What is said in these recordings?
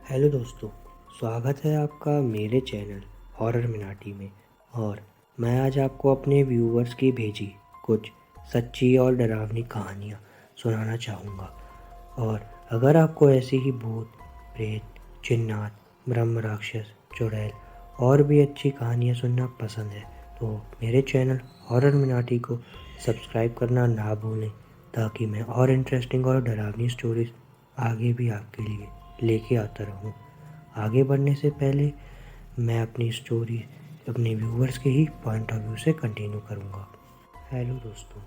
Hello दोस्तों, स्वागत है आपका मेरे चैनल हॉरर मिनाटी में। और मैं आज आपको अपने व्यूवर्स की भेजी कुछ सच्ची और डरावनी कहानियाँ सुनाना चाहूँगा। और अगर आपको ऐसी ही भूत, प्रेत, जिन्नात, ब्रह्म राक्षस, चुड़ैल और भी अच्छी कहानियाँ सुनना पसंद है तो मेरे चैनल हॉरर मिनाटी को सब्सक्राइब करना ना भूलें, ताकि मैं और इंटरेस्टिंग और डरावनी स्टोरीज आगे भी आपके लिए लेके आता रहूँ। आगे बढ़ने से पहले मैं अपनी स्टोरी अपने व्यूवर्स के ही पॉइंट ऑफ व्यू से कंटिन्यू करूँगा। हेलो दोस्तों,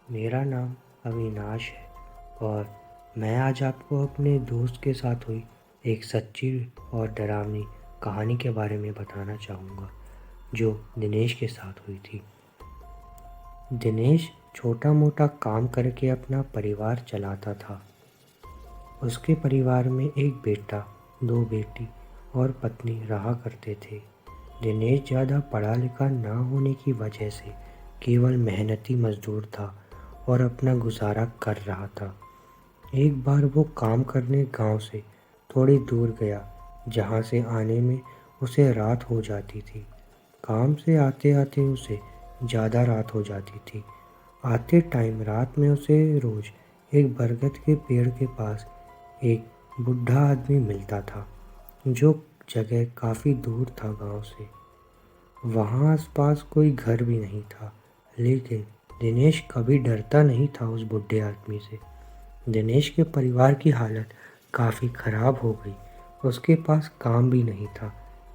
मेरा नाम अविनाश है और मैं आज आपको अपने दोस्त के साथ हुई एक सच्ची और डरावनी कहानी के बारे में बताना चाहूँगा, जो दिनेश के साथ हुई थी। दिनेश छोटा मोटा काम करके अपना परिवार चलाता था। उसके परिवार में एक बेटा, दो बेटी और पत्नी रहा करते थे। दिनेश ज़्यादा पढ़ा लिखा ना होने की वजह से केवल मेहनती मजदूर था और अपना गुजारा कर रहा था। एक बार वो काम करने गांव से थोड़ी दूर गया, जहां से आने में उसे रात हो जाती थी। काम से आते आते उसे ज़्यादा रात हो जाती थी। आते टाइम रात में उसे रोज़ एक बरगद के पेड़ के पास एक बूढ़ा आदमी मिलता था, जो जगह काफ़ी दूर था गांव से। वहाँ आसपास कोई घर भी नहीं था, लेकिन दिनेश कभी डरता नहीं था उस बूढ़े आदमी से। दिनेश के परिवार की हालत काफ़ी ख़राब हो गई। उसके पास काम भी नहीं था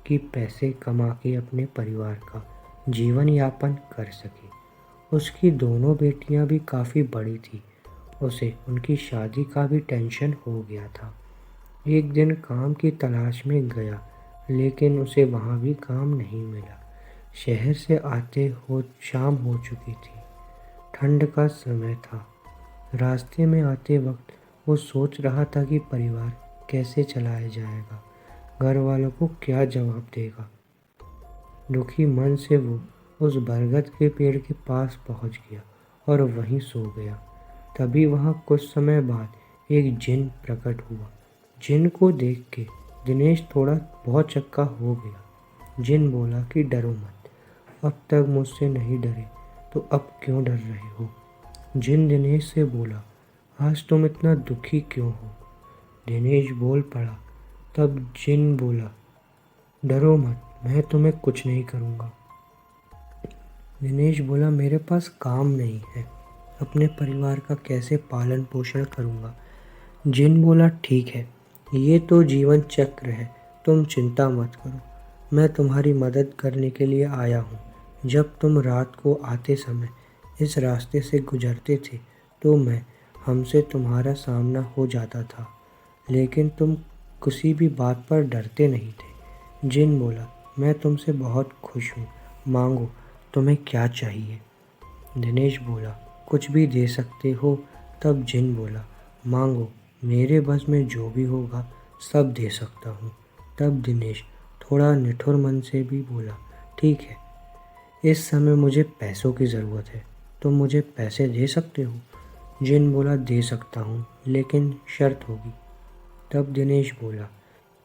कि पैसे कमा के अपने परिवार का जीवन यापन कर सके। उसकी दोनों बेटियां भी काफ़ी बड़ी थी। उसे उनकी शादी का भी टेंशन हो गया था। एक दिन काम की तलाश में गया, लेकिन उसे वहाँ भी काम नहीं मिला। शहर से आते हो शाम हो चुकी थी। ठंड का समय था। रास्ते में आते वक्त वो सोच रहा था कि परिवार कैसे चलाया जाएगा, घर वालों को क्या जवाब देगा। दुखी मन से वो उस बरगद के पेड़ के पास पहुंच गया और वहीं सो गया। तभी वहां कुछ समय बाद एक जिन प्रकट हुआ। जिन को देख के दिनेश थोड़ा बहुत चक्का हो गया। जिन बोला कि डरो मत, अब तक मुझसे नहीं डरे तो अब क्यों डर रहे हो। जिन दिनेश से बोला, आज तुम इतना दुखी क्यों हो। दिनेश बोल पड़ा। तब जिन बोला, डरो मत, मैं तुम्हें कुछ नहीं करूँगा। दिनेश बोला, मेरे पास काम नहीं है, अपने परिवार का कैसे पालन पोषण करूँगा। जिन बोला, ठीक है, ये तो जीवन चक्र है, तुम चिंता मत करो, मैं तुम्हारी मदद करने के लिए आया हूँ। जब तुम रात को आते समय इस रास्ते से गुजरते थे तो मैं हमसे तुम्हारा सामना हो जाता था, लेकिन तुम किसी भी बात पर डरते नहीं थे। जिन बोला, मैं तुमसे बहुत खुश हूँ, मांगो, तुम्हें क्या चाहिए। दिनेश बोला, कुछ भी दे सकते हो। तब जिन बोला, मांगो, मेरे बस में जो भी होगा सब दे सकता हूँ। तब दिनेश थोड़ा निठुर मन से भी बोला, ठीक है, इस समय मुझे पैसों की ज़रूरत है, तुम मुझे पैसे दे सकते हो। जिन बोला, दे सकता हूँ, लेकिन शर्त होगी। तब दिनेश बोला,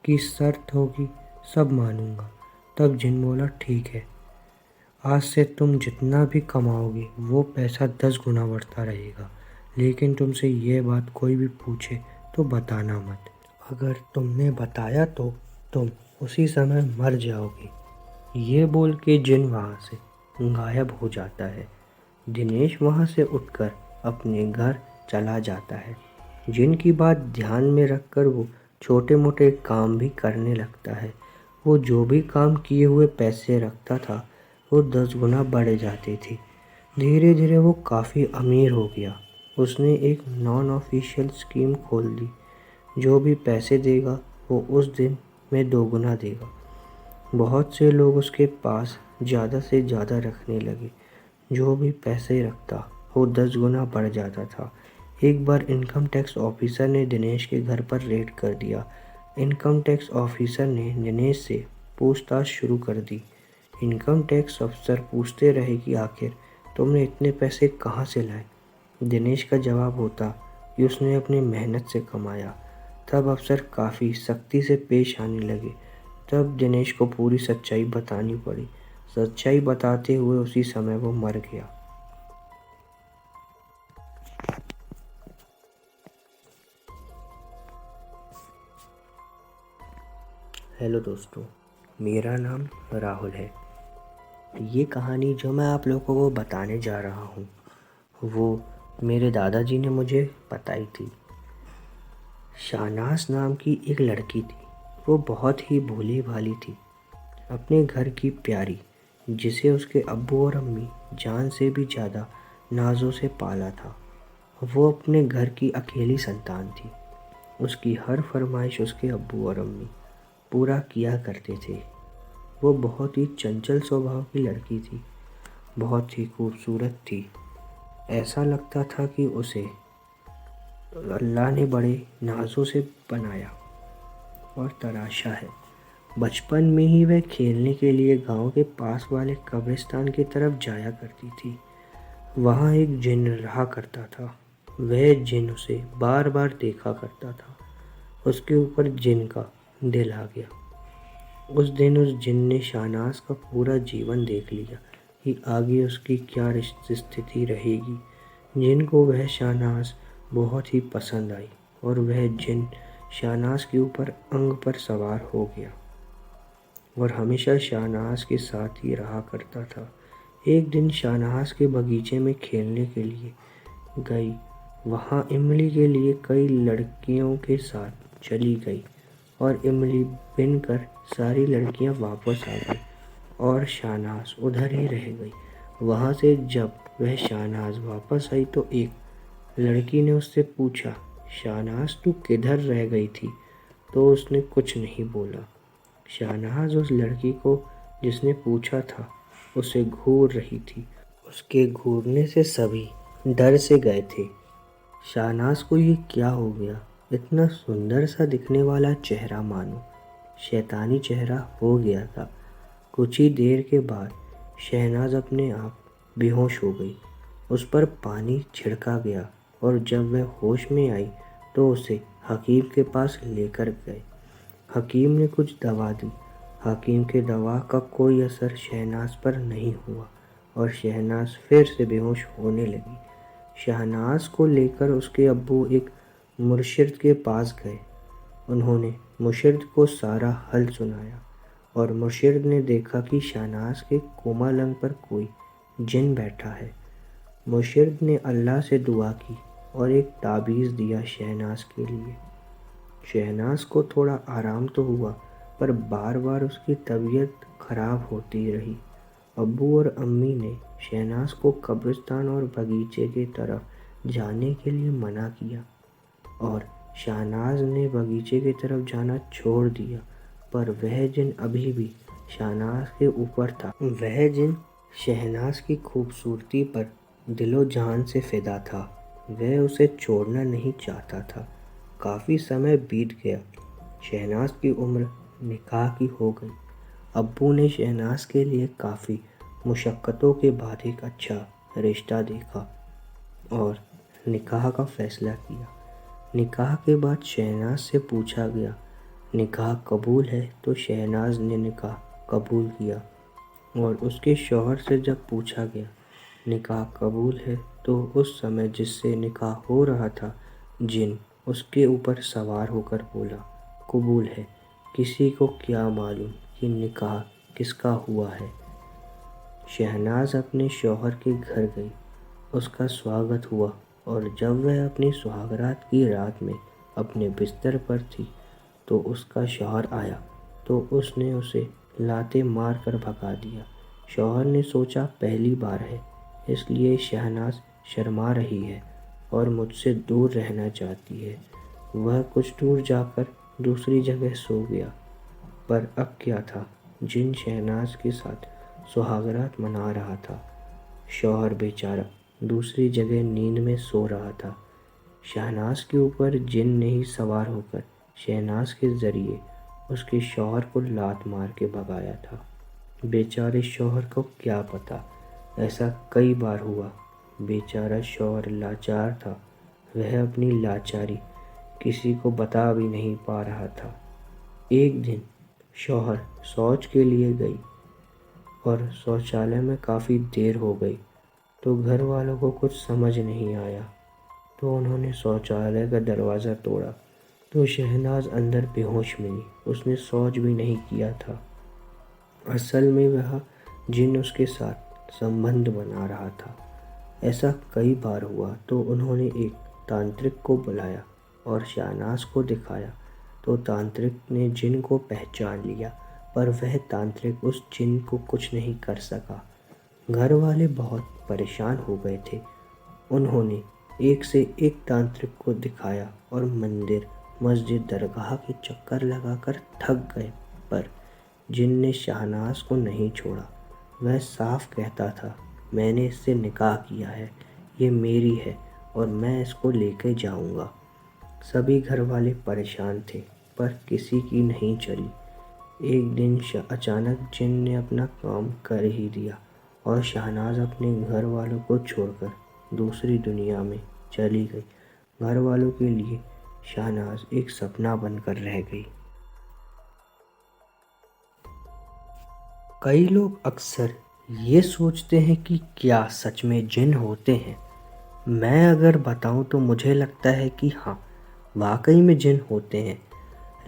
कि शर्त होगी, सब मानूंगा। तब जिन बोला, ठीक है, आज से तुम जितना भी कमाओगे वो पैसा 10 गुना बढ़ता रहेगा, लेकिन तुमसे ये बात कोई भी पूछे तो बताना मत। अगर तुमने बताया तो तुम उसी समय मर जाओगे। ये बोल के जिन वहाँ से गायब हो जाता है। दिनेश वहाँ से उठकर अपने घर चला जाता है। जिन की बात ध्यान में रखकर वो छोटे मोटे काम भी करने लगता है। वो जो भी काम किए हुए पैसे रखता था वो 10 गुना बढ़ जाती थी। धीरे धीरे वो काफ़ी अमीर हो गया। उसने एक नॉन ऑफिशियल स्कीम खोल दी, जो भी पैसे देगा वो उस दिन में 2 गुना देगा। बहुत से लोग उसके पास ज़्यादा से ज़्यादा रखने लगे। जो भी पैसे रखता वो 10 गुना बढ़ जाता था। एक बार इनकम टैक्स ऑफिसर ने दिनेश के घर पर रेड कर दिया। इनकम टैक्स ऑफिसर ने दिनेश से पूछताछ शुरू कर दी। इनकम टैक्स अफसर पूछते रहे कि आखिर तुमने इतने पैसे कहाँ से लाए। दिनेश का जवाब होता कि उसने अपनी मेहनत से कमाया। तब अफसर काफ़ी सख्ती से पेश आने लगे। तब दिनेश को पूरी सच्चाई बतानी पड़ी। सच्चाई बताते हुए उसी समय वो मर गया। हेलो दोस्तों, मेरा नाम राहुल है। ये कहानी जो मैं आप लोगों को बताने जा रहा हूँ वो मेरे दादाजी ने मुझे बताई थी। शाहनाज नाम की एक लड़की थी। वो बहुत ही भोली भाली थी, अपने घर की प्यारी, जिसे उसके अब्बू और अम्मी जान से भी ज़्यादा नाज़ों से पाला था। वो अपने घर की अकेली संतान थी। उसकी हर फरमाइश उसके अब्बू और अम्मी पूरा किया करते थे। वो बहुत ही चंचल स्वभाव की लड़की थी, बहुत ही खूबसूरत थी। ऐसा लगता था कि उसे अल्लाह ने बड़े नाज़ों से बनाया और तराशा है। बचपन में ही वह खेलने के लिए गांव के पास वाले कब्रिस्तान की तरफ जाया करती थी। वहाँ एक जिन रहा करता था। वह जिन उसे बार बार देखा करता था। उसके ऊपर जिन का दिल आ गया। उस दिन उस जिन ने शाहनाज का पूरा जीवन देख लिया कि आगे उसकी क्या स्थिति रहेगी। जिन को वह शाहनाज बहुत ही पसंद आई और वह जिन शाहनाज के ऊपर अंग पर सवार हो गया और हमेशा शाहनाज के साथ ही रहा करता था। एक दिन शाहनाज के बगीचे में खेलने के लिए गई। वहाँ इमली के लिए कई लड़कियों के साथ चली गई और इमली बिन कर सारी लड़कियाँ वापस आ गई और शाहनाज उधर ही रह गई। वहाँ से जब वह शाहनाज वापस आई तो एक लड़की ने उससे पूछा, शाहनाज तू किधर रह गई थी? तो उसने कुछ नहीं बोला। शाहनाज उस लड़की को जिसने पूछा था उसे घूर रही थी। उसके घूरने से सभी डर से गए थे। शाहनाज को ये क्या हो गया? इतना सुंदर सा दिखने वाला चेहरा मानो शैतानी चेहरा हो गया था। कुछ ही देर के बाद शहनाज अपने आप बेहोश हो गई। उस पर पानी छिड़का गया और जब वह होश में आई तो उसे हकीम के पास लेकर गए। हकीम ने कुछ दवा दी। हकीम के दवा का कोई असर शहनाज पर नहीं हुआ और शहनाज फिर से बेहोश होने लगी। शहनाज को लेकर उसके अब्बू एक मुर्शिद के पास गए। उन्होंने मुर्शिद को सारा हल सुनाया और मुर्शिद ने देखा कि शहनाज के कोमल अंग पर कोई जिन बैठा है। मुर्शिद ने अल्लाह से दुआ की और एक ताबीज़ दिया शहनाज के लिए। शहनाज को थोड़ा आराम तो हुआ पर बार बार उसकी तबीयत खराब होती रही। अब्बू और अम्मी ने शहनाज को कब्रिस्तान और बगीचे की तरफ जाने के लिए मना किया और शहनाज ने बगीचे की तरफ जाना छोड़ दिया। पर वह जिन अभी भी शहनाज के ऊपर था। वह जिन शहनाज की खूबसूरती पर दिलो जान से फिदा था। वह उसे छोड़ना नहीं चाहता था। काफ़ी समय बीत गया। शहनाज की उम्र निकाह की हो गई। अब्बू ने शहनाज के लिए काफ़ी मुशक्क़तों के बाद एक अच्छा रिश्ता देखा और निकाह का फ़ैसला किया। निकाह के बाद शहनाज से पूछा गया, निकाह कबूल है? तो शहनाज ने निकाह कबूल किया और उसके शौहर से जब पूछा गया निकाह कबूल है तो उस समय जिससे निकाह हो रहा था जिन उसके ऊपर सवार होकर बोला, कबूल है। किसी को क्या मालूम कि निकाह किसका हुआ है। शहनाज अपने शौहर के घर गई। उसका स्वागत हुआ और जब वह अपनी सुहागरात की रात में अपने बिस्तर पर थी तो उसका शौहर आया तो उसने उसे लाते मार कर भगा दिया। शौहर ने सोचा पहली बार है इसलिए शहनाज शर्मा रही है और मुझसे दूर रहना चाहती है। वह कुछ दूर जाकर दूसरी जगह सो गया। पर अब क्या था, जिन शहनाज के साथ सुहागरात मना रहा था। शौहर बेचारा दूसरी जगह नींद में सो रहा था। शहनाज के ऊपर जिन ने ही सवार होकर शहनाज के ज़रिए उसके शौहर को लात मार के भगाया था। बेचारे शौहर को क्या पता, ऐसा कई बार हुआ। बेचारा शौहर लाचार था। वह अपनी लाचारी किसी को बता भी नहीं पा रहा था। एक दिन शौहर शौच के लिए गई और शौचालय में काफ़ी देर हो गई, तो घर वालों को कुछ समझ नहीं आया, तो उन्होंने शौचालय का दरवाज़ा तोड़ा, तो शहनाज अंदर बेहोश मिली। उसने शौच भी नहीं किया था। असल में वह जिन उसके साथ संबंध बना रहा था। ऐसा कई बार हुआ, तो उन्होंने एक तांत्रिक को बुलाया और शहनाज को दिखाया, तो तांत्रिक ने जिन को पहचान लिया, पर वह तांत्रिक उस जिन को कुछ नहीं कर सका। घर वाले बहुत परेशान हो गए थे। उन्होंने एक से एक तांत्रिक को दिखाया और मंदिर, मस्जिद, दरगाह के चक्कर लगाकर थक गए, पर जिन ने शहनाज को नहीं छोड़ा। वह साफ कहता था, मैंने इससे निकाह किया है, ये मेरी है और मैं इसको लेके जाऊंगा। सभी घर वाले परेशान थे, पर किसी की नहीं चली। एक दिन अचानक जिन ने अपना काम कर ही दिया और शहनाज अपने घर वालों को छोड़कर दूसरी दुनिया में चली गई। घर वालों के लिए शहनाज एक सपना बनकर रह गई। कई लोग अक्सर ये सोचते हैं कि क्या सच में जिन होते हैं। मैं अगर बताऊं तो मुझे लगता है कि हाँ, वाकई में जिन होते हैं,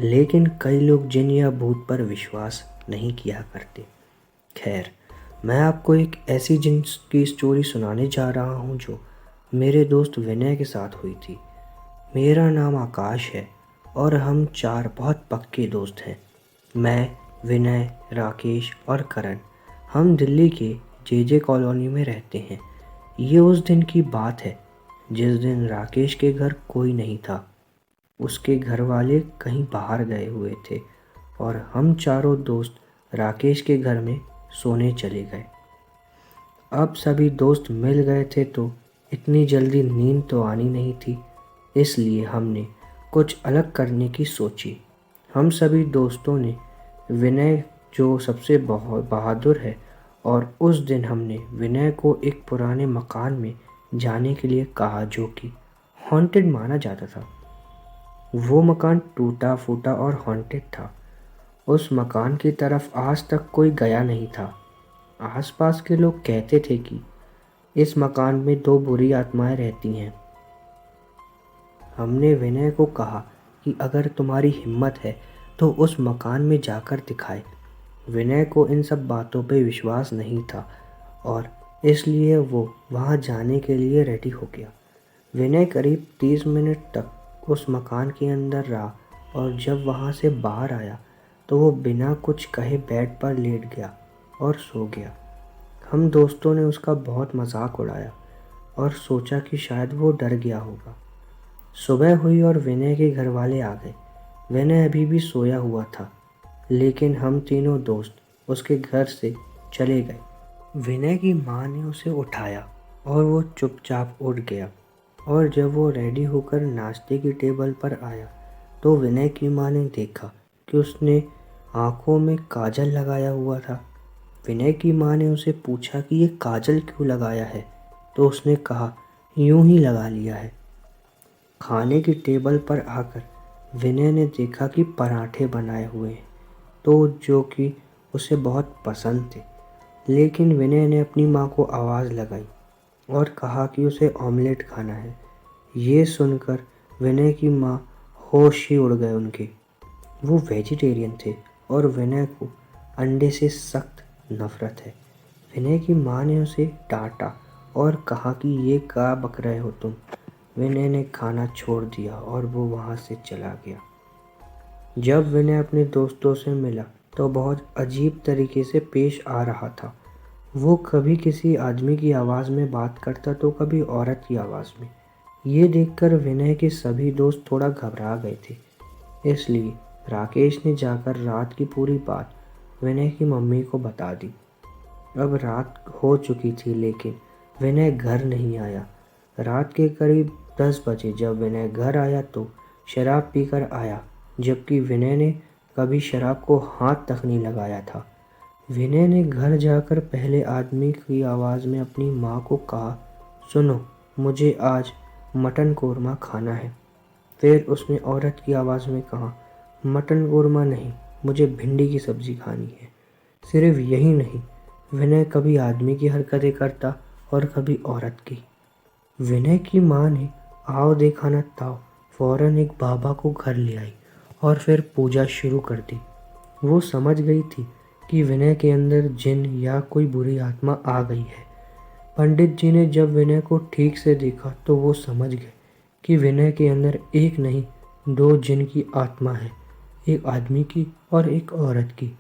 लेकिन कई लोग जिन या भूत पर विश्वास नहीं किया करते। खैर, मैं आपको एक ऐसी जिन की स्टोरी सुनाने जा रहा हूँ जो मेरे दोस्त विनय के साथ हुई थी। मेरा नाम आकाश है और हम 4 बहुत पक्के दोस्त हैं। मैं, विनय, राकेश और करण। हम दिल्ली के जे कॉलोनी में रहते हैं। ये उस दिन की बात है जिस दिन राकेश के घर कोई नहीं था। उसके घर वाले कहीं बाहर गए हुए थे और हम चारों दोस्त राकेश के घर में सोने चले गए। अब सभी दोस्त मिल गए थे, तो इतनी जल्दी नींद तो आनी नहीं थी, इसलिए हमने कुछ अलग करने की सोची। हम सभी दोस्तों ने विनय, जो सबसे बहुत बहादुर है, और उस दिन हमने विनय को एक पुराने मकान में जाने के लिए कहा जो कि हॉन्टेड माना जाता था। वो मकान टूटा फूटा और हॉन्टेड था। उस मकान की तरफ आज तक कोई गया नहीं था। आसपास के लोग कहते थे कि इस मकान में 2 बुरी आत्माएं रहती हैं। हमने विनय को कहा कि अगर तुम्हारी हिम्मत है तो उस मकान में जाकर दिखाए। विनय को इन सब बातों पे विश्वास नहीं था और इसलिए वो वहाँ जाने के लिए रेडी हो गया। विनय करीब 30 मिनट तक उस मकान के अंदर रहा और जब वहाँ से बाहर आया तो वो बिना कुछ कहे बेड पर लेट गया और सो गया। हम दोस्तों ने उसका बहुत मजाक उड़ाया और सोचा कि शायद वो डर गया होगा। सुबह हुई और विनय के घर वाले आ गए। विनय अभी भी सोया हुआ था, लेकिन हम तीनों दोस्त उसके घर से चले गए। विनय की माँ ने उसे उठाया और वो चुपचाप उठ गया, और जब वो रेडी होकर नाश्ते की टेबल पर आया तो विनय की माँ ने देखा कि उसने आँखों में काजल लगाया हुआ था। विनय की माँ ने उसे पूछा कि ये काजल क्यों लगाया है, तो उसने कहा यूं ही लगा लिया है। खाने की टेबल पर आकर विनय ने देखा कि पराठे बनाए हुए हैं, तो जो कि उसे बहुत पसंद थे, लेकिन विनय ने अपनी माँ को आवाज़ लगाई और कहा कि उसे ऑमलेट खाना है। ये सुनकर विनय की माँ होश ही उड़ गए उनके। वो वेजिटेरियन थे और विनय को अंडे से सख्त नफरत है। विनय की माँ ने उसे डांटा और कहा कि ये क्या बक रहे हो तुम। विनय ने खाना छोड़ दिया और वो वहाँ से चला गया। जब विनय अपने दोस्तों से मिला तो बहुत अजीब तरीके से पेश आ रहा था। वो कभी किसी आदमी की आवाज़ में बात करता तो कभी औरत की आवाज़ में। ये देखकर विनय के सभी दोस्त थोड़ा घबरा गए थे, इसलिए राकेश ने जाकर रात की पूरी बात विनय की मम्मी को बता दी। अब रात हो चुकी थी, लेकिन विनय घर नहीं आया। रात के करीब 10 बजे जब विनय घर आया तो शराब पीकर आया, जबकि विनय ने कभी शराब को हाथ तक नहीं लगाया था। विनय ने घर जाकर पहले आदमी की आवाज़ में अपनी माँ को कहा, सुनो, मुझे आज मटन कोरमा खाना है। फिर उसने औरत की आवाज़ में कहा, मटन कोरमा नहीं, मुझे भिंडी की सब्ज़ी खानी है। सिर्फ यही नहीं, विनय कभी आदमी की हरकतें करता और कभी औरत की। विनय की माँ ने आओ देखा न ताओ फौरन एक बाबा को घर ले आई और फिर पूजा शुरू कर दी। वो समझ गई थी कि विनय के अंदर जिन या कोई बुरी आत्मा आ गई है। पंडित जी ने जब विनय को ठीक से देखा तो वो समझ गए कि विनय के अंदर एक नहीं, दो जिन की आत्मा है, एक आदमी की और एक औरत की।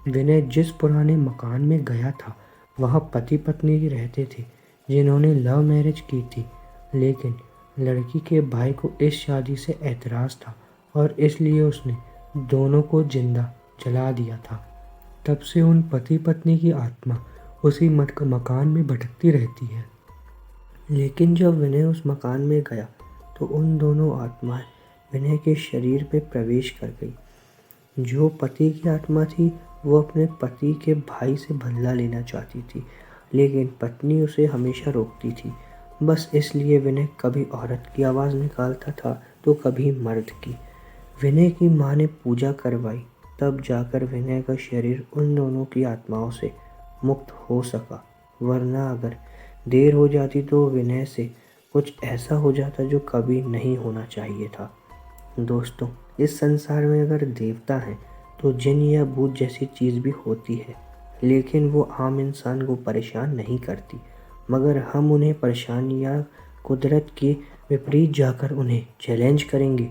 विनय जिस पुराने मकान में गया था वहाँ पति पत्नी ही रहते थे जिन्होंने लव मैरिज की थी, लेकिन लड़की के भाई को इस शादी से ऐतराज़ था और इसलिए उसने दोनों को जिंदा जला दिया था। तब से उन पति पत्नी की आत्मा उसी मकान में भटकती रहती है। लेकिन जब विनय उस मकान में गया तो उन दोनों आत्माएं विनय के शरीर पे प्रवेश कर गई। जो पति की आत्मा थी वो अपने पति के भाई से बदला लेना चाहती थी, लेकिन पत्नी उसे हमेशा रोकती थी। बस इसलिए विनय कभी औरत की आवाज़ निकालता था तो कभी मर्द की। विनय की माँ ने पूजा करवाई, तब जाकर विनय का शरीर उन दोनों की आत्माओं से मुक्त हो सका, वरना अगर देर हो जाती तो विनय से कुछ ऐसा हो जाता जो कभी नहीं होना चाहिए था। दोस्तों, इस संसार में अगर देवता हैं तो जिन या भूत जैसी चीज़ भी होती है, लेकिन वो आम इंसान को परेशान नहीं करती। मगर हम उन्हें परेशान या कुदरत के विपरीत जाकर उन्हें चैलेंज करेंगे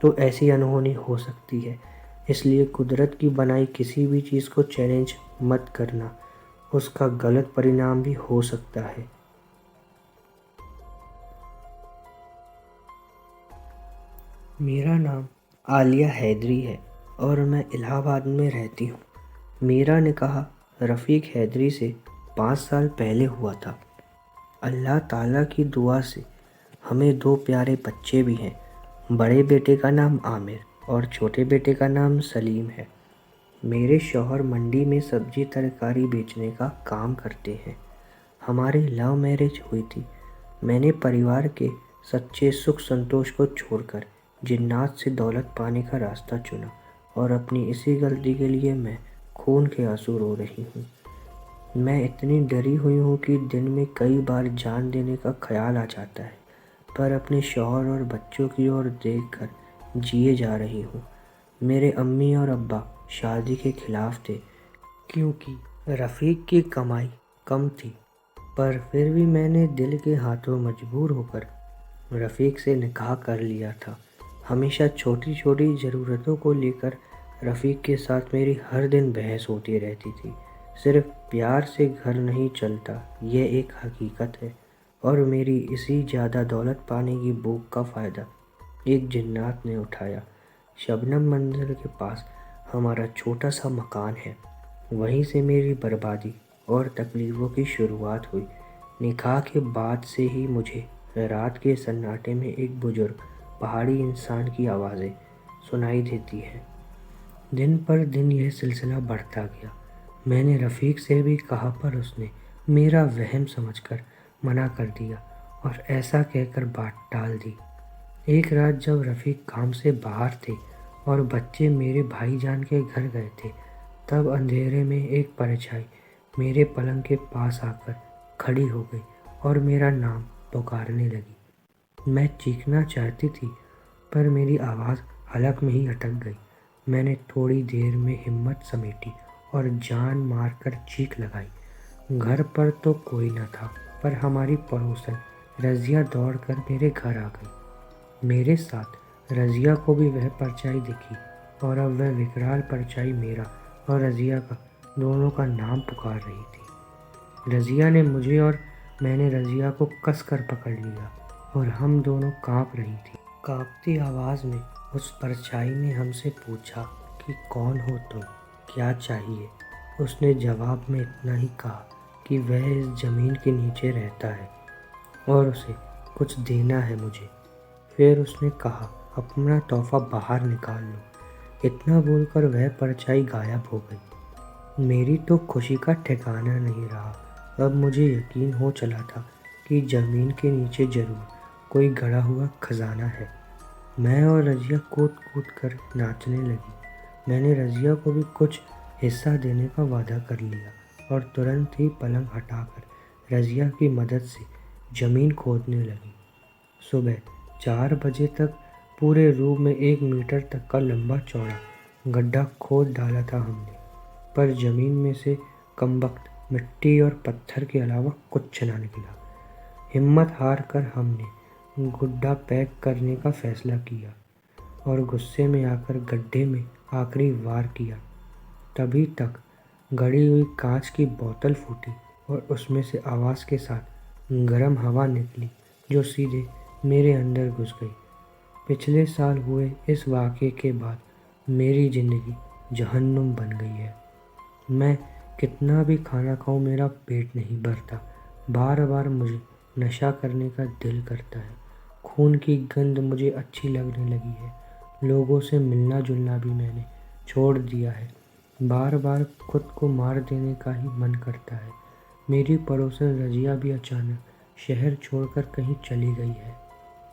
तो ऐसी अनहोनी हो सकती है। इसलिए कुदरत की बनाई किसी भी चीज़ को चैलेंज मत करना, उसका गलत परिणाम भी हो सकता है। मेरा नाम आलिया हैदरी है और मैं इलाहाबाद में रहती हूँ। मेरा निकाह रफ़ीक हैदरी से 5 साल पहले हुआ था। अल्लाह ताला की दुआ से हमें 2 प्यारे बच्चे भी हैं। बड़े बेटे का नाम आमिर और छोटे बेटे का नाम सलीम है। मेरे शौहर मंडी में सब्जी तरकारी बेचने का काम करते हैं। हमारी लव मैरिज हुई थी। मैंने परिवार के सच्चे सुख संतोष को छोड़कर जिन्नात से दौलत पाने का रास्ता चुना और अपनी इसी गलती के लिए मैं खून के आंसू रो रही हूँ। मैं इतनी डरी हुई हूँ कि दिन में कई बार जान देने का ख्याल आ जाता है, पर अपने शौहर और बच्चों की ओर देखकर जिए जा रही हूँ। मेरे अम्मी और अब्बा शादी के खिलाफ थे क्योंकि रफ़ीक की कमाई कम थी, पर फिर भी मैंने दिल के हाथों मजबूर होकर रफ़ीक से निकाह कर लिया था। हमेशा छोटी छोटी ज़रूरतों को लेकर रफ़ीक के साथ मेरी हर दिन बहस होती रहती थी। सिर्फ प्यार से घर नहीं चलता, ये एक हकीकत है। और मेरी इसी ज़्यादा दौलत पाने की भूख का फ़ायदा एक जिन्नात ने उठाया। शबनम मंदिर के पास हमारा छोटा सा मकान है, वहीं से मेरी बर्बादी और तकलीफ़ों की शुरुआत हुई। निकाह के बाद से ही मुझे रात के सन्नाटे में एक बुजुर्ग पहाड़ी इंसान की आवाज़ें सुनाई देती हैं। दिन पर दिन यह सिलसिला बढ़ता गया। मैंने रफ़ीक से भी कहा, पर उसने मेरा वहम समझकर मना कर दिया और ऐसा कहकर बात टाल दी। एक रात जब रफ़ीक काम से बाहर थे और बच्चे मेरे भाईजान के घर गए थे, तब अंधेरे में एक परछाई मेरे पलंग के पास आकर खड़ी हो गई और मेरा नाम पुकारने लगी। मैं चीखना चाहती थी, पर मेरी आवाज़ हलक में ही अटक गई। मैंने थोड़ी देर में हिम्मत समेटी और जान मारकर चीख लगाई। घर पर तो कोई न था, पर हमारी पड़ोसन रज़िया दौड़कर मेरे घर आ गई। मेरे साथ रज़िया को भी वह परछाई दिखी और अब वह विकराल परछाई मेरा और रज़िया का दोनों का नाम पुकार रही थी। रज़िया ने मुझे और मैंने रज़िया को कसकर पकड़ लिया और हम दोनों कांप रही थी। कांपती आवाज़ में उस परछाई ने हमसे पूछा कि कौन हो तुम, क्या चाहिए। उसने जवाब में इतना ही कहा कि वह इस ज़मीन के नीचे रहता है और उसे कुछ देना है मुझे। फिर उसने कहा, अपना तोहफ़ा बाहर निकाल लो। इतना बोलकर वह परछाई गायब हो गई। मेरी तो खुशी का ठिकाना नहीं रहा। अब मुझे यकीन हो चला था कि ज़मीन के नीचे ज़रूर कोई गड़ा हुआ खजाना है। मैं और रजिया कूद कूद कर नाचने लगी। मैंने रजिया को भी कुछ हिस्सा देने का वादा कर लिया और तुरंत ही पलंग हटाकर रजिया की मदद से ज़मीन खोदने लगी। सुबह 4 बजे तक पूरे रूम में 1 मीटर तक का लंबा चौड़ा गड्ढा खोद डाला था हमने, पर ज़मीन में से कमबख्त मिट्टी और पत्थर के अलावा कुछ ना निकला। हिम्मत हार कर हमने गुड्डा पैक करने का फैसला किया और गुस्से में आकर गड्ढे में आखिरी वार किया। तभी तक गड़ी हुई कांच की बोतल फूटी और उसमें से आवाज़ के साथ गर्म हवा निकली जो सीधे मेरे अंदर घुस गई। पिछले साल हुए इस वाक़े के बाद मेरी ज़िंदगी जहन्नुम बन गई है। मैं कितना भी खाना खाऊं मेरा पेट नहीं भरता। बार बार मुझे नशा करने का दिल करता है। खून की गंध मुझे अच्छी लगने लगी है। लोगों से मिलना जुलना भी मैंने छोड़ दिया है। बार बार खुद को मार देने का ही मन करता है। मेरी पड़ोसन रजिया भी अचानक शहर छोड़कर कहीं चली गई है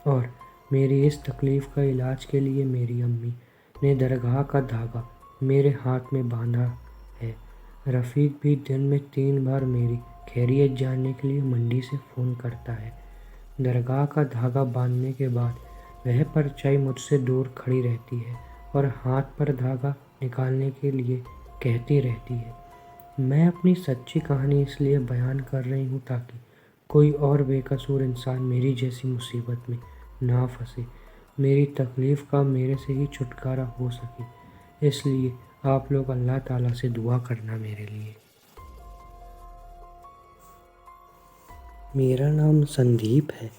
और मेरी इस तकलीफ़ का इलाज के लिए मेरी अम्मी ने दरगाह का धागा मेरे हाथ में बांधा है। रफ़ीक भी दिन में 3 बार मेरी खैरियत जानने के लिए मंडी से फ़ोन करता है। दरगाह का धागा बांधने के बाद वह परछाई मुझसे दूर खड़ी रहती है और हाथ पर धागा निकालने के लिए कहती रहती है। मैं अपनी सच्ची कहानी इसलिए बयान कर रही हूँ ताकि कोई और बेकसूर इंसान मेरी जैसी मुसीबत में ना फंसे, मेरी तकलीफ़ का मेरे से ही छुटकारा हो सके। इसलिए आप लोग अल्लाह ताला से दुआ करना मेरे लिए। मेरा नाम संदीप है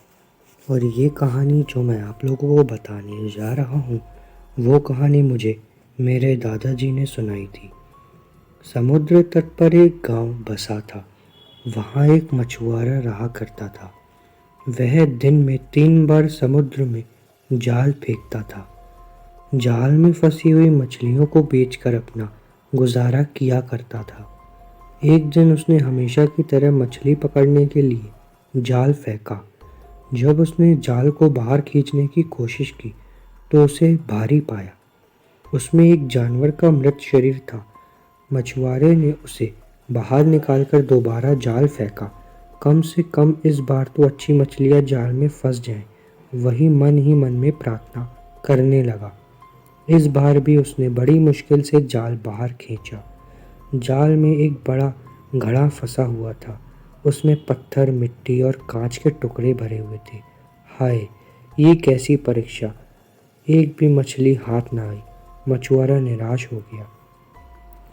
और ये कहानी जो मैं आप लोगों को बताने जा रहा हूँ वो कहानी मुझे मेरे दादाजी ने सुनाई थी। समुद्र तट पर एक गांव बसा था। वहाँ एक मछुआरा रहा करता था। वह दिन में 3 बार समुद्र में जाल फेंकता था। जाल में फंसी हुई मछलियों को बेचकर अपना गुजारा किया करता था। एक दिन उसने हमेशा की तरह मछली पकड़ने के लिए जाल फेंका। जब उसने जाल को बाहर खींचने की कोशिश की तो उसे भारी पाया। उसमें एक जानवर का मृत शरीर था। मछुआरे ने उसे बाहर निकालकर दोबारा जाल फेंका। कम से कम इस बार तो अच्छी मछलियाँ जाल में फंस जाएं। वही मन ही मन में प्रार्थना करने लगा। इस बार भी उसने बड़ी मुश्किल से जाल बाहर खींचा। जाल में एक बड़ा घड़ा फंसा हुआ था। उसमें पत्थर, मिट्टी और कांच के टुकड़े भरे हुए थे। हाय, ये कैसी परीक्षा! एक भी मछली हाथ ना आई। मछुआरा निराश हो गया।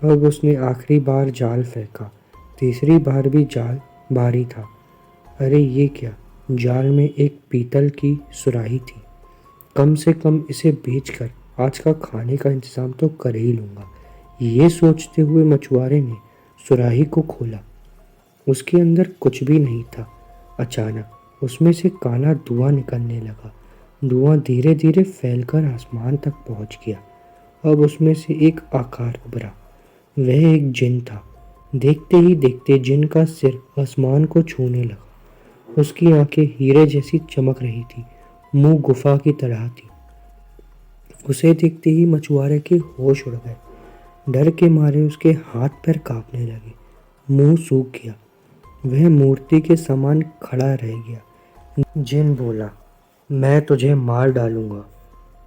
अब उसने आखिरी बार जाल फेंका। तीसरी बार भी जाल भारी था। अरे ये क्या! जाल में एक पीतल की सुराही थी। कम से कम इसे बेचकर आज का खाने का इंतज़ाम तो कर ही लूँगा। ये सोचते हुए मछुआरे ने सुराही को खोला। उसके अंदर कुछ भी नहीं था। अचानक उसमें से काला धुआं निकलने लगा। धुआं धीरे धीरे फैलकर आसमान तक पहुंच गया। अब उसमें से एक आकार उभरा। वह एक जिन था। देखते ही देखते जिन का सिर आसमान को छूने लगा। उसकी आंखें हीरे जैसी चमक रही थी। मुंह गुफा की तरह थी। उसे देखते ही मछुआरे के होश उड़ गए। डर के मारे उसके हाथ पैर कांपने लगे। मुंह सूख गया। वह मूर्ति के समान खड़ा रह गया। जिन बोला, मैं तुझे मार डालूंगा।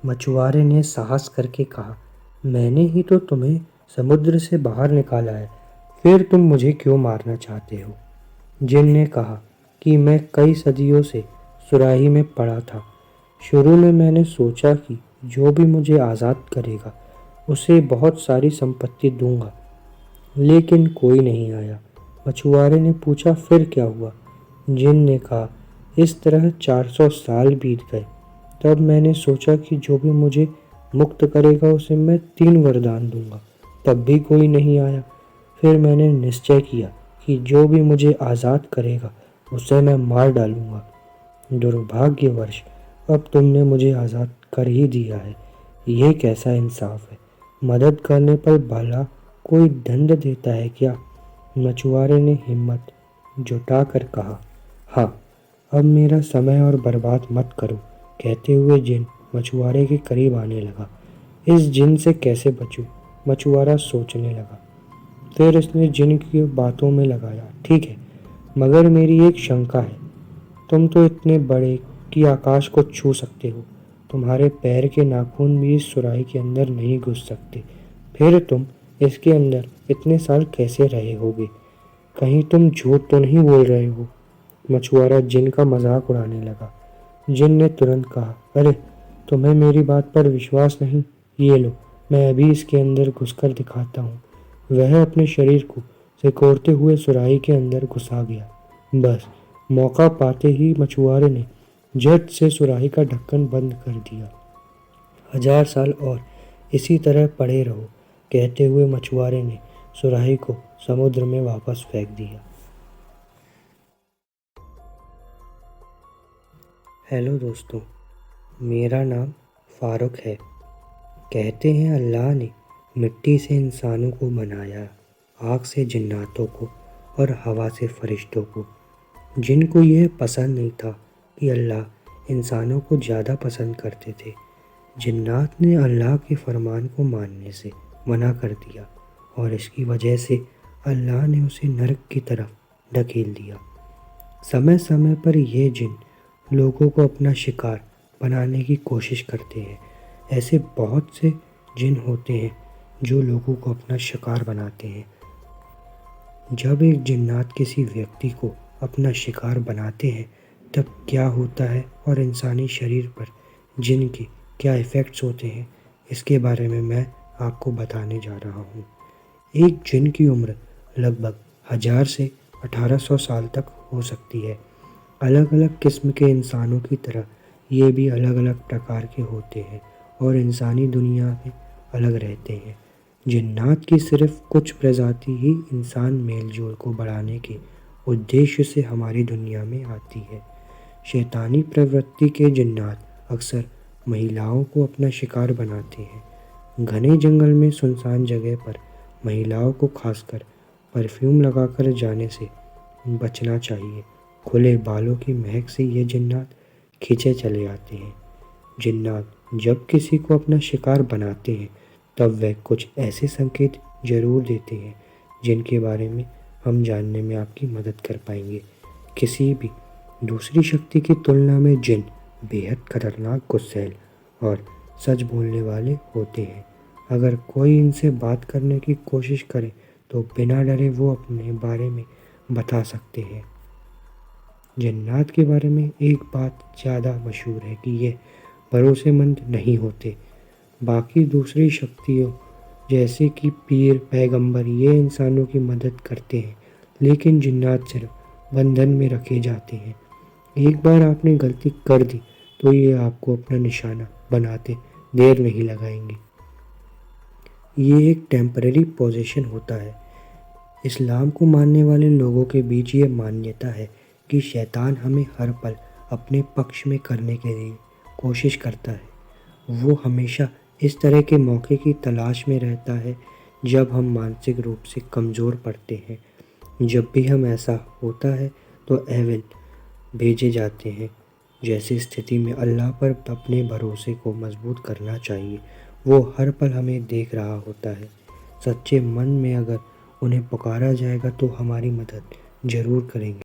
मछुआरे ने साहस करके कहा, मैंने ही तो तुम्हें समुद्र से बाहर निकाला है, फिर तुम मुझे क्यों मारना चाहते हो? जिन ने कहा कि मैं कई सदियों से सुराही में पड़ा था। शुरू में मैंने सोचा कि जो भी मुझे आज़ाद करेगा उसे बहुत सारी संपत्ति दूंगा, लेकिन कोई नहीं आया। मछुआरे ने पूछा, फिर क्या हुआ? जिन ने कहा, इस तरह 400 साल बीत गए। तब मैंने सोचा कि जो भी मुझे मुक्त करेगा उसे मैं 3 वरदान दूंगा। तब भी कोई नहीं आया। फिर मैंने निश्चय किया कि जो भी मुझे आज़ाद करेगा उसे मैं मार डालूंगा। दुर्भाग्यवश अब तुमने मुझे आज़ाद कर ही दिया है। ये कैसा इंसाफ है? मदद करने पर भला कोई दंड देता है क्या? मछुआरे ने हिम्मत जुटाकर कहा, हाँ, अब मेरा समय और बर्बाद मत करो। कहते हुए जिन मछुआरे के करीब आने लगा। इस जिन से कैसे बचूं? मछुआरा सोचने लगा। फिर उसने जिन की बातों में लगाया, ठीक है, मगर मेरी एक शंका है। तुम तो इतने बड़े कि आकाश को छू सकते हो। तुम्हारे पैर के नाखून भी इस सुराही के अंदर नहीं घुस सकते। फिर तुम इसके अंदर इतने साल कैसे रहे होगे? कहीं तुम झूठ तो नहीं बोल रहे हो? मछुआरा जिन का मजाक उड़ाने लगा। जिन ने तुरंत कहा, अरे तुम्हें मेरी बात पर विश्वास नहीं? ये लो, मैं अभी इसके अंदर घुसकर दिखाता हूँ। वह अपने शरीर को सिकोड़ते हुए सुराही के अंदर घुसा गया। बस मौका पाते ही मछुआरे ने झट से सुराही का ढक्कन बंद कर दिया। 1000 साल और इसी तरह पड़े रहो, कहते हुए मछुआरे ने सुराही को समुद्र में वापस फेंक दिया। हेलो दोस्तों, मेरा नाम फारूक है। कहते हैं अल्लाह ने मिट्टी से इंसानों को बनाया, आग से जिन्नातों को और हवा से फरिश्तों को। जिनको यह पसंद नहीं था कि अल्लाह इंसानों को ज़्यादा पसंद करते थे, जिन्नात ने अल्लाह के फरमान को मानने से मना कर दिया और इसकी वजह से अल्लाह ने उसे नरक की तरफ ढकेल दिया। समय समय पर यह जिन लोगों को अपना शिकार बनाने की कोशिश करते हैं। ऐसे बहुत से जिन होते हैं जो लोगों को अपना शिकार बनाते हैं। जब एक जिन्नात किसी व्यक्ति को अपना शिकार बनाते हैं तब क्या होता है और इंसानी शरीर पर जिन के क्या इफ़ेक्ट्स होते हैं, इसके बारे में मैं आपको बताने जा रहा हूँ। एक जिन की उम्र लगभग 1000 से 1800 साल तक हो सकती है। अलग अलग किस्म के इंसानों की तरह ये भी अलग अलग प्रकार के होते हैं और इंसानी दुनिया में अलग रहते हैं। जिन्नात की सिर्फ कुछ प्रजाति ही इंसान मेल जोल को बढ़ाने के उद्देश्य से हमारी दुनिया में आती है। शैतानी प्रवृत्ति के जिन्नात अक्सर महिलाओं को अपना शिकार बनाते हैं। घने जंगल में सुनसान जगह पर महिलाओं को खासकर परफ्यूम लगाकर जाने से बचना चाहिए। खुले बालों की महक से ये जिन्नात खींचे चले आते हैं। जिन्नात जब किसी को अपना शिकार बनाते हैं तब वह कुछ ऐसे संकेत जरूर देते हैं जिनके बारे में हम जानने में आपकी मदद कर पाएंगे। किसी भी दूसरी शक्ति की तुलना में जिन बेहद खतरनाक, गुस्सैल और सच बोलने वाले होते हैं। अगर कोई इनसे बात करने की कोशिश करे तो बिना डरे वो अपने बारे में बता सकते हैं। जिन्नात के बारे में एक बात ज़्यादा मशहूर है कि ये भरोसेमंद नहीं होते। बाकी दूसरी शक्तियों जैसे कि पीर, पैगंबर ये इंसानों की मदद करते हैं, लेकिन जिन्नात सिर्फ बंधन में रखे जाते हैं। एक बार आपने गलती कर दी तो ये आपको अपना निशाना बनाते देर नहीं लगाएंगे। ये एक टेम्परेरी पोजीशन होता है। इस्लाम को मानने वाले लोगों के बीच ये मान्यता है कि शैतान हमें हर पल अपने पक्ष में करने के लिए कोशिश करता है। वो हमेशा इस तरह के मौके की तलाश में रहता है जब हम मानसिक रूप से कमज़ोर पड़ते हैं। जब भी हम ऐसा होता है तो एविल भेजे जाते हैं। जैसी स्थिति में अल्लाह पर अपने भरोसे को मजबूत करना चाहिए। वो हर पल हमें देख रहा होता है। सच्चे मन में अगर उन्हें पुकारा जाएगा तो हमारी मदद ज़रूर करेंगे।